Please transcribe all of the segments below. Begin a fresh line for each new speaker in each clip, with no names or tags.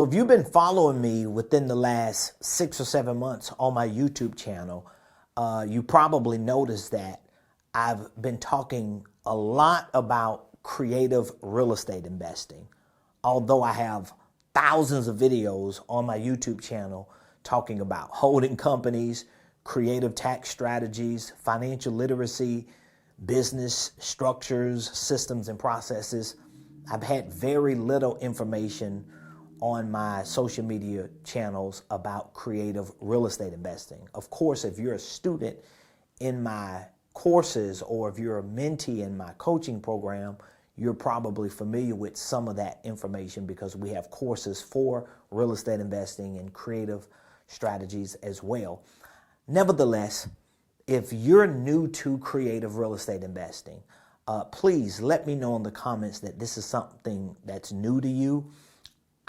If you've been following me within the last 6 or 7 months on my YouTube channel, you probably noticed that I've been talking a lot about creative real estate investing. Although I have thousands of videos on my YouTube channel talking about holding companies, creative tax strategies, financial literacy, business structures, systems, and processes, I've had very little information on my social media channels about creative real estate investing. Of course, if you're a student in my courses or if you're a mentee in my coaching program, you're probably familiar with some of that information because we have courses for real estate investing and creative strategies as well. Nevertheless, if you're new to creative real estate investing, please let me know in the comments that this is something that's new to you.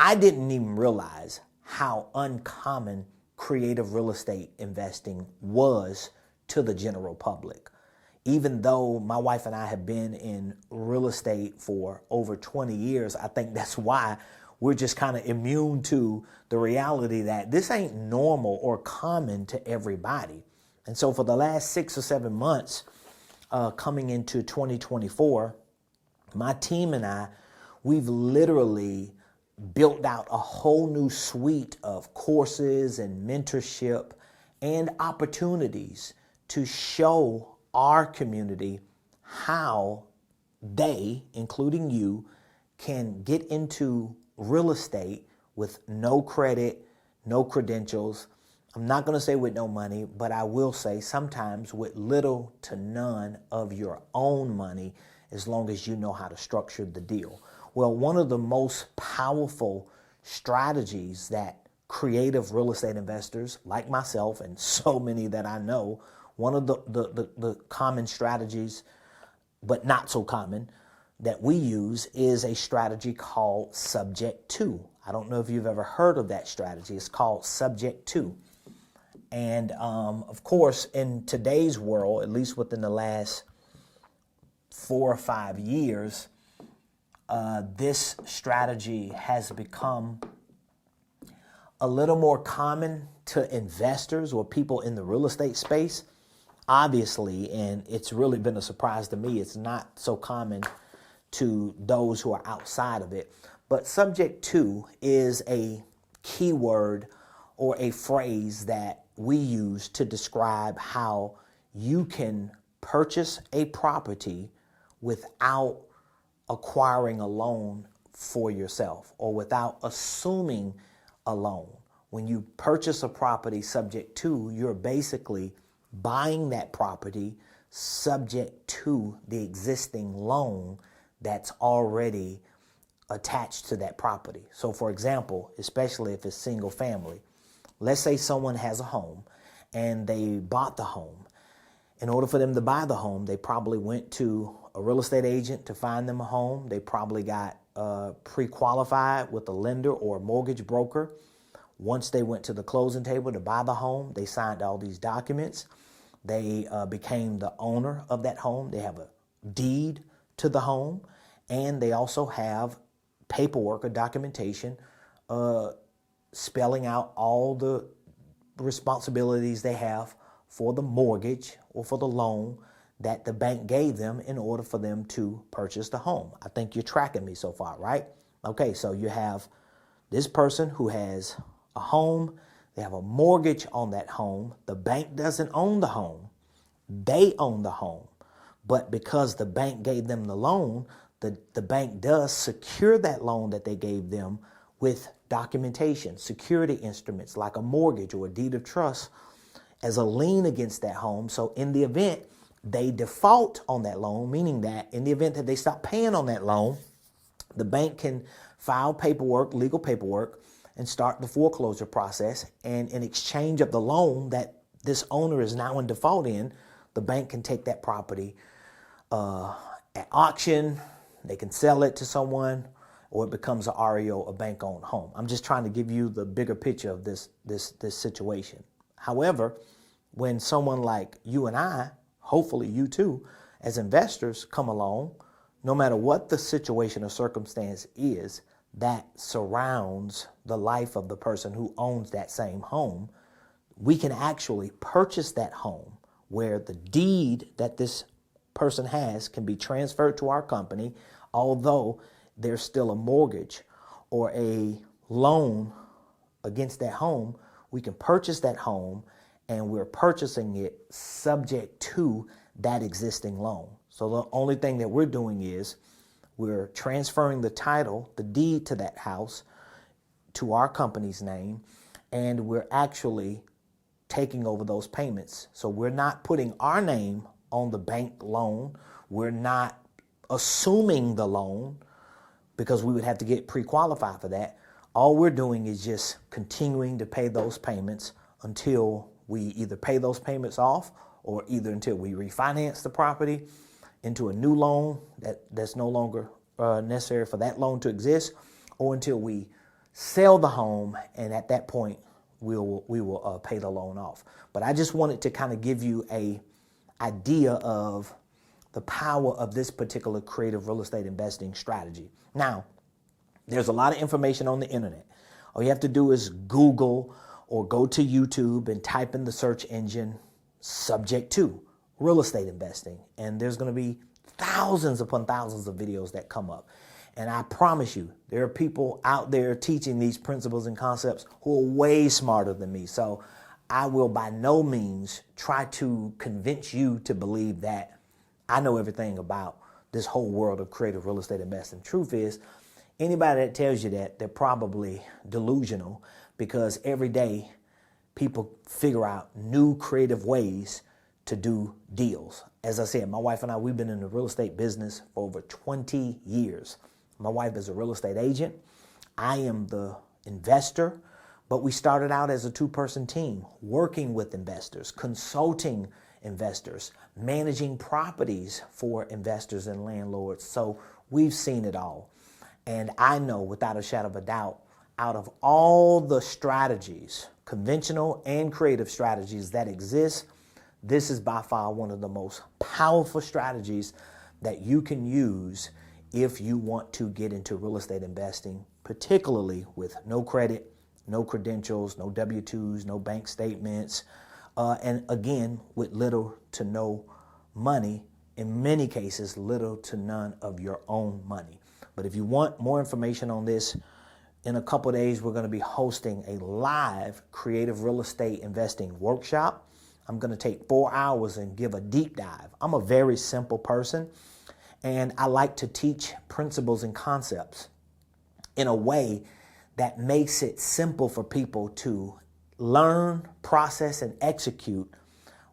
I didn't even realize how uncommon creative real estate investing was to the general public. Even though my wife and I have been in real estate for over 20 years, I think that's why we're just kind of immune to the reality that this ain't normal or common to everybody. And so for the last 6 or 7 months, coming into 2024, my team and I, we've literally built out a whole new suite of courses and mentorship and opportunities to show our community how they, including you, can get into real estate with no credit, no credentials. I'm not going to say with no money, but I will say sometimes with little to none of your own money, as long as you know how to structure the deal. Well, one of the most powerful strategies that creative real estate investors like myself and so many that I know, one of the common strategies, but not so common, that we use is a strategy called Subject To. I don't know if you've ever heard of that strategy. It's called Subject To. And of course, in today's world, at least within the last 4 or 5 years, this strategy has become a little more common to investors or people in the real estate space. Obviously, and it's really been a surprise to me, it's not so common to those who are outside of it. But subject to is a keyword or a phrase that we use to describe how you can purchase a property without acquiring a loan for yourself or without assuming a loan. When you purchase a property subject to, you're basically buying that property subject to the existing loan that's already attached to that property. So for example, especially if it's single family, let's say someone has a home and they bought the home. In order for them to buy the home, they probably went to a real estate agent to find them a home. They probably got pre-qualified with a lender or a mortgage broker. Once they went to the closing table to buy the home, they signed all these documents. They became the owner of that home. They have a deed to the home, and they also have paperwork or documentation spelling out all the responsibilities they have for the mortgage or for the loan that the bank gave them in order for them to purchase the home. I think you're tracking me so far, right? Okay, so you have this person who has a home. They have a mortgage on that home. The bank doesn't own the home. They own the home. But because the bank gave them the loan, the bank does secure that loan that they gave them with documentation, security instruments like a mortgage or a deed of trust as a lien against that home. So in the event they default on that loan, meaning that in the event that they stop paying on that loan, the bank can file paperwork, legal paperwork, and start the foreclosure process. And in exchange of the loan that this owner is now in default in, the bank can take that property at auction. They can sell it to someone, or it becomes a REO, a bank-owned home. I'm just trying to give you the bigger picture of this situation. However, when someone like you and I, hopefully you too, as investors come along, no matter what the situation or circumstance is, that surrounds the life of the person who owns that same home, we can actually purchase that home where the deed that this person has can be transferred to our company, although there's still a mortgage or a loan against that home. We can purchase that home, and we're purchasing it subject to that existing loan. So the only thing that we're doing is we're transferring the title, the deed to that house to our company's name, and we're actually taking over those payments. So we're not putting our name on the bank loan. We're not assuming the loan because we would have to get pre-qualified for that. All we're doing is just continuing to pay those payments until we either pay those payments off, or either until we refinance the property into a new loan that's no longer necessary for that loan to exist, or until we sell the home, and at that point we will pay the loan off. But I just wanted to kind of give you a idea of the power of this particular creative real estate investing strategy. Now, there's a lot of information on the internet. All you have to do is Google or go to YouTube and type in the search engine subject to real estate investing. And there's going to be thousands upon thousands of videos that come up. And I promise you, there are people out there teaching these principles and concepts who are way smarter than me. So I will by no means try to convince you to believe that I know everything about this whole world of creative real estate investing. Truth is, anybody that tells you that, they're probably delusional, because every day people figure out new creative ways to do deals. As I said, my wife and I, we've been in the real estate business for over 20 years. My wife is a real estate agent. I am the investor, but we started out as a two-person team, working with investors, consulting investors, managing properties for investors and landlords. So we've seen it all. And I know without a shadow of a doubt, out of all the strategies, conventional and creative strategies that exist, this is by far one of the most powerful strategies that you can use if you want to get into real estate investing, particularly with no credit, no credentials, no W-2s, no bank statements, and again, with little to no money, in many cases, little to none of your own money. But if you want more information on this, in a couple of days, we're going to be hosting a live creative real estate investing workshop. I'm going to take 4 hours and give a deep dive. I'm a very simple person, and I like to teach principles and concepts in a way that makes it simple for people to learn, process, and execute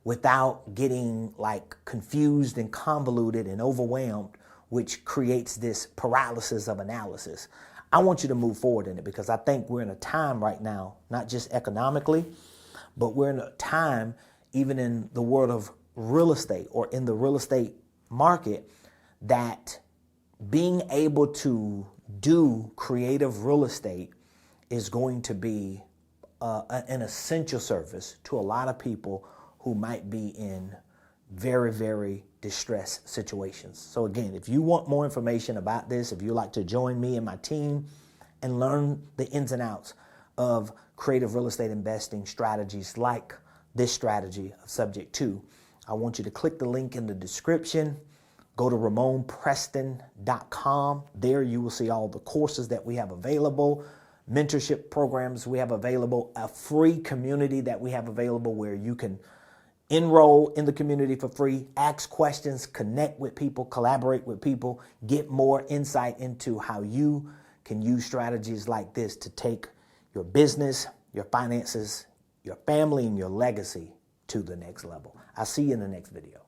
without getting like confused and convoluted and overwhelmed, which creates this paralysis of analysis. I want you to move forward in it, because I think we're in a time right now, not just economically, but we're in a time even in the world of real estate or in the real estate market, that being able to do creative real estate is going to be an essential service to a lot of people who might be in very, very distressed situations. So again, if you want more information about this, if you'd like to join me and my team and learn the ins and outs of creative real estate investing strategies like this strategy of subject to, I want you to click the link in the description. Go to RamonPreston.com. There you will see all the courses that we have available, mentorship programs we have available, a free community that we have available where you can enroll in the community for free, ask questions, connect with people, collaborate with people, get more insight into how you can use strategies like this to take your business, your finances, your family, and your legacy to the next level. I'll see you in the next video.